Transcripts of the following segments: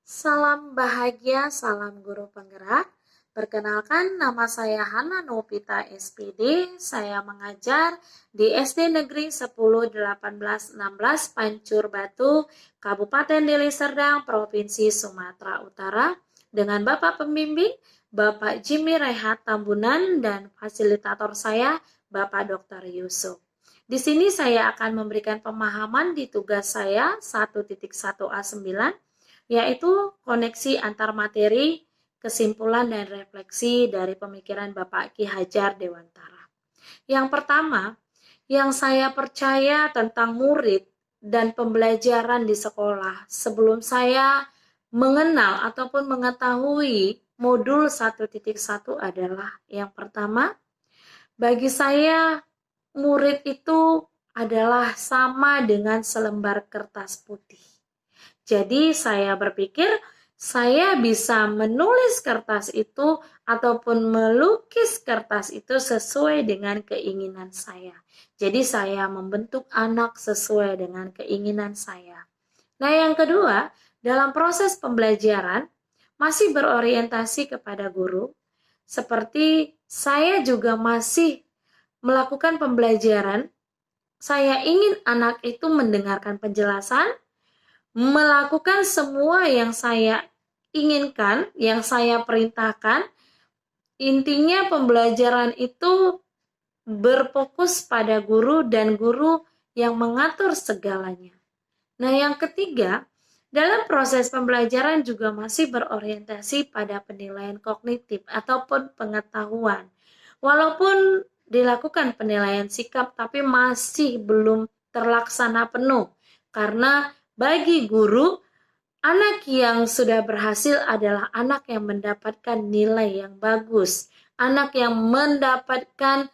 Salam bahagia, salam guru penggerak. Perkenalkan, nama saya Hana Novita SPD. Saya mengajar di SD Negeri 10 18 16 Pancur Batu, Kabupaten Deli Serdang, Provinsi Sumatera Utara, dengan Bapak Pembimbing Bapak Jimmy Rehat Tambunan dan fasilitator saya Bapak Dr. Yusuf. Di sini saya akan memberikan pemahaman di tugas saya 1.1A9, yaitu koneksi antar materi, kesimpulan dan refleksi dari pemikiran Bapak Ki Hajar Dewantara. Yang pertama, yang saya percaya tentang murid dan pembelajaran di sekolah sebelum saya mengenal ataupun mengetahui modul 1.1 adalah yang pertama, bagi saya murid itu adalah sama dengan selembar kertas putih. Jadi saya berpikir saya bisa menulis kertas itu ataupun melukis kertas itu sesuai dengan keinginan saya. Jadi saya membentuk anak sesuai dengan keinginan saya. Nah, yang kedua, dalam proses pembelajaran masih berorientasi kepada guru. Seperti saya juga masih melakukan pembelajaran, saya ingin anak itu mendengarkan penjelasan, melakukan semua yang saya inginkan, yang saya perintahkan. Intinya pembelajaran itu berfokus pada guru dan guru yang mengatur segalanya. Nah, yang ketiga, dalam proses pembelajaran juga masih berorientasi pada penilaian kognitif ataupun pengetahuan. Walaupun dilakukan penilaian sikap, tapi masih belum terlaksana penuh. Karena bagi guru, anak yang sudah berhasil adalah anak yang mendapatkan nilai yang bagus, anak yang mendapatkan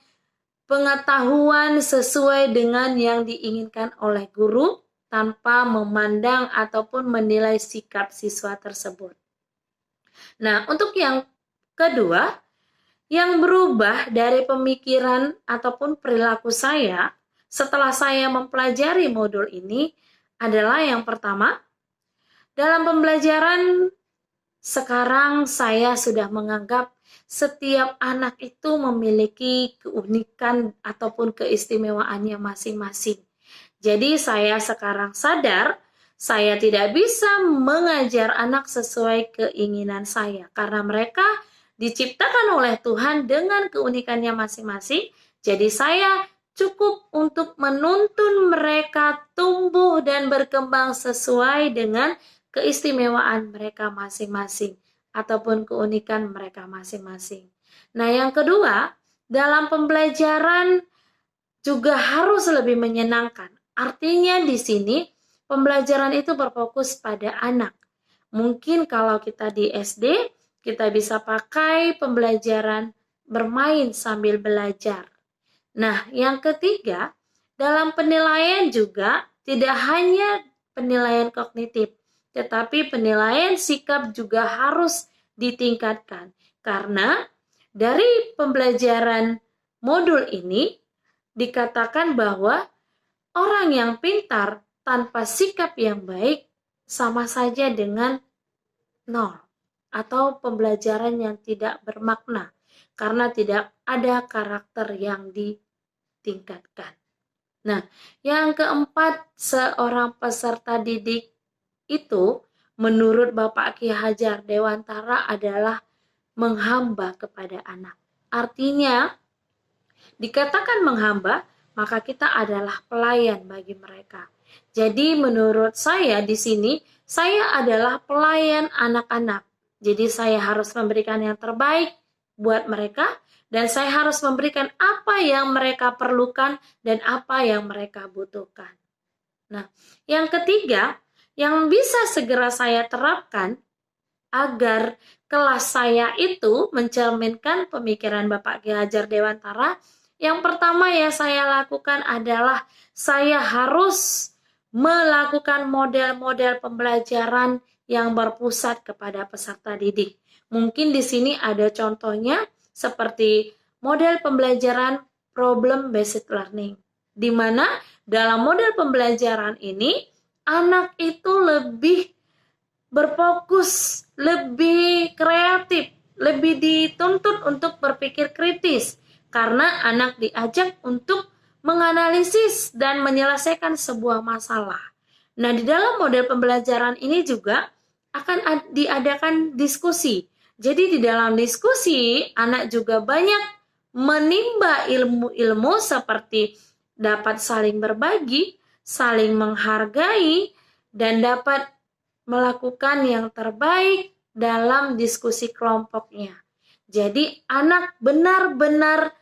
pengetahuan sesuai dengan yang diinginkan oleh guru tanpa memandang ataupun menilai sikap siswa tersebut. Nah, untuk yang kedua, yang berubah dari pemikiran ataupun perilaku saya setelah saya mempelajari modul ini adalah yang pertama, dalam pembelajaran sekarang saya sudah menganggap setiap anak itu memiliki keunikan ataupun keistimewaannya masing-masing. Jadi saya sekarang sadar saya tidak bisa mengajar anak sesuai keinginan saya karena mereka diciptakan oleh Tuhan dengan keunikannya masing-masing. Jadi saya cukup untuk menuntun mereka tumbuh dan berkembang sesuai dengan keistimewaan mereka masing-masing ataupun keunikan mereka masing-masing. Nah, yang kedua, dalam pembelajaran juga harus lebih menyenangkan. Artinya di sini pembelajaran itu berfokus pada anak. Mungkin kalau kita di SD, kita bisa pakai pembelajaran bermain sambil belajar. Nah, yang ketiga, dalam penilaian juga tidak hanya penilaian kognitif, tetapi penilaian sikap juga harus ditingkatkan. Karena dari pembelajaran modul ini dikatakan bahwa orang yang pintar tanpa sikap yang baik sama saja dengan nol atau pembelajaran yang tidak bermakna karena tidak ada karakter yang ditingkatkan. Nah, yang keempat, seorang peserta didik itu menurut Bapak Ki Hajar Dewantara adalah menghamba kepada anak. Artinya, dikatakan menghamba, maka kita adalah pelayan bagi mereka. Jadi menurut saya di sini, saya adalah pelayan anak-anak. Jadi saya harus memberikan yang terbaik buat mereka, dan saya harus memberikan apa yang mereka perlukan dan apa yang mereka butuhkan. Nah, yang ketiga, yang bisa segera saya terapkan agar kelas saya itu mencerminkan pemikiran Bapak Ki Hajar Dewantara, yang pertama yang saya lakukan adalah saya harus melakukan model-model pembelajaran yang berpusat kepada peserta didik. Mungkin di sini ada contohnya seperti model pembelajaran problem based learning, di mana dalam model pembelajaran ini anak itu lebih berfokus, lebih kreatif, lebih dituntut untuk berpikir kritis karena anak diajak untuk menganalisis dan menyelesaikan sebuah masalah. Nah, di dalam model pembelajaran ini juga akan diadakan diskusi. Jadi di dalam diskusi anak juga banyak menimba ilmu-ilmu seperti dapat saling berbagi, saling menghargai, dan dapat melakukan yang terbaik dalam diskusi kelompoknya. Jadi anak benar-benar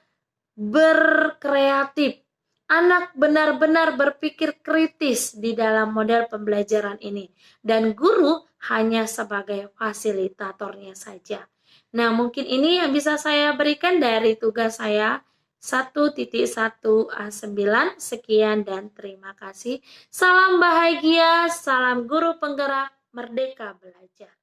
berkreatif, anak benar-benar berpikir kritis di dalam model pembelajaran ini. Dan guru hanya sebagai fasilitatornya saja. Nah, mungkin ini yang bisa saya berikan dari tugas saya 1.1A9. Sekian dan terima kasih. Salam bahagia, salam guru penggerak, merdeka belajar.